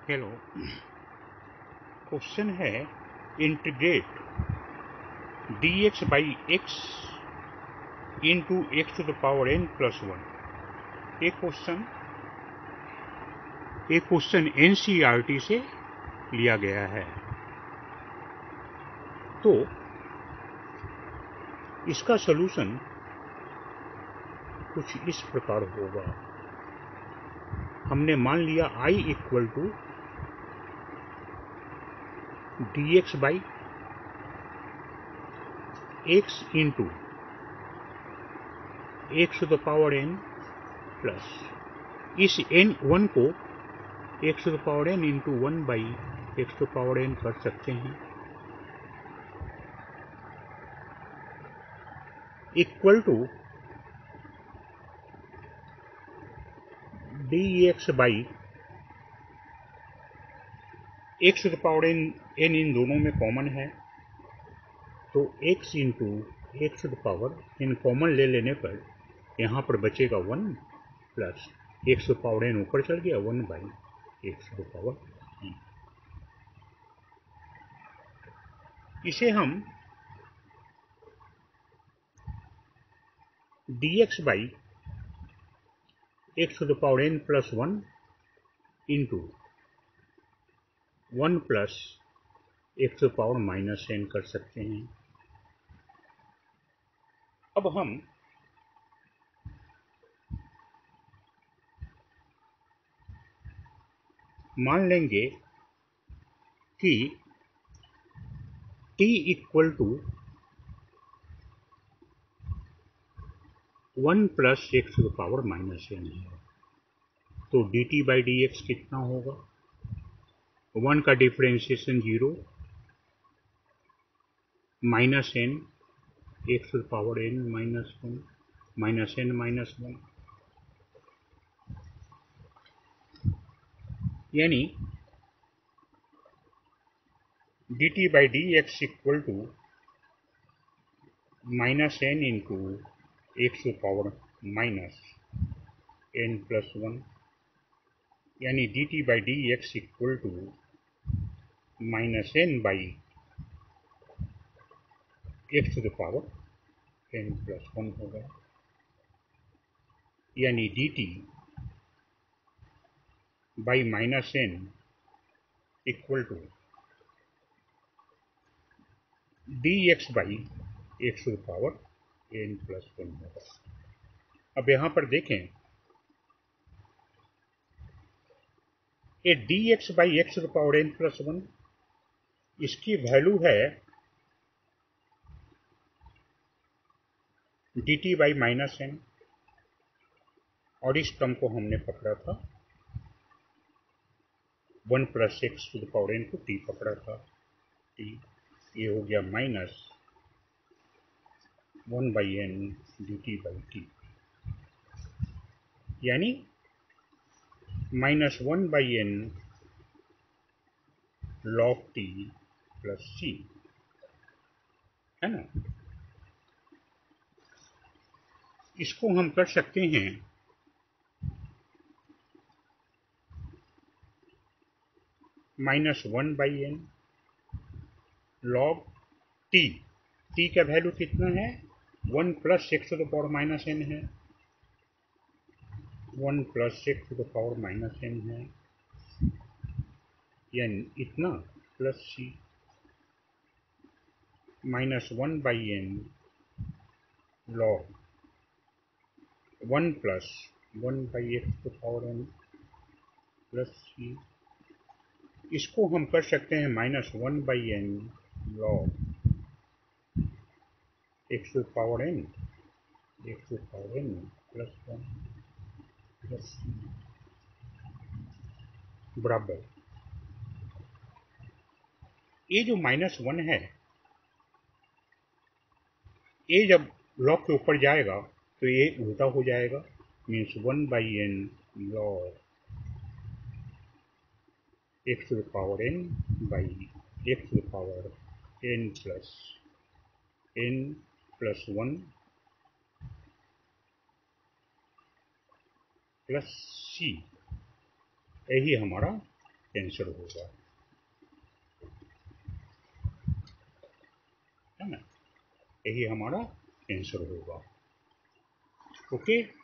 Hello, question है integrate dx by x into x to the power n+1। एक question NCERT से लिया गया है। तो इसका सलूशन कुछ इस प्रकार होगा। हमने मान लिया I equal to dx by x into x to the power n plus इस n1 को x to the power n into 1 by x to power n कर सकते हैं, equal to dx by x to the power n इन दोनों में common है, तो x into x to the power n common ले लेने पर यहाँ पर बचेगा 1 plus x to power n ऊपर चल गया 1 by x to power n। इसे हम dx by x to the power n plus 1 into 1 plus x to power minus n कर सकते हैं। अब हम मान लेंगे कि t equal to 1 plus x to the power minus n है, तो dt बाई dx कितना होगा? 1 का differentiation 0 minus n x to the power n minus 1 minus n minus 1, यानी dt by dx equal to minus n into x to power minus n plus 1, यानी dt by dx equal to minus n by x to the power n plus 1 होगा, यानी dt by minus n equal to dx by x to the power n plus 1 होगा। अब यहाँ पर देखें, ये dx by x to the power n plus 1 इसकी value है dt बाई माइनस n, और इस टर्म को हमने पकड़ा था 1 plus x to the power n को t पकड़ा था, t ये हो गया minus 1 by n dt by t, यानी minus 1 by n log t plus c, है ना। इसको हम कर सकते हैं minus 1 by n log t, t का वैल्यू कितना है? 1 plus x to the power minus n है, 1 plus x to the power minus n है, यानी इतना plus c minus 1 by n log 1 plus 1 by x to the power n plus c। इसको हम कर सकते हैं minus 1 by n log x to the power n plus 1 plus c बराबर, ये जो माइनस 1 है ये जब लॉग के ऊपर जाएगा तो ये उल्टा हो जाएगा, means 1 by n log x to the power n by x to the power n plus 1 plus c, यही हमारा आंसर होगा, है ना, यही हमारा आंसर होगा। ओके।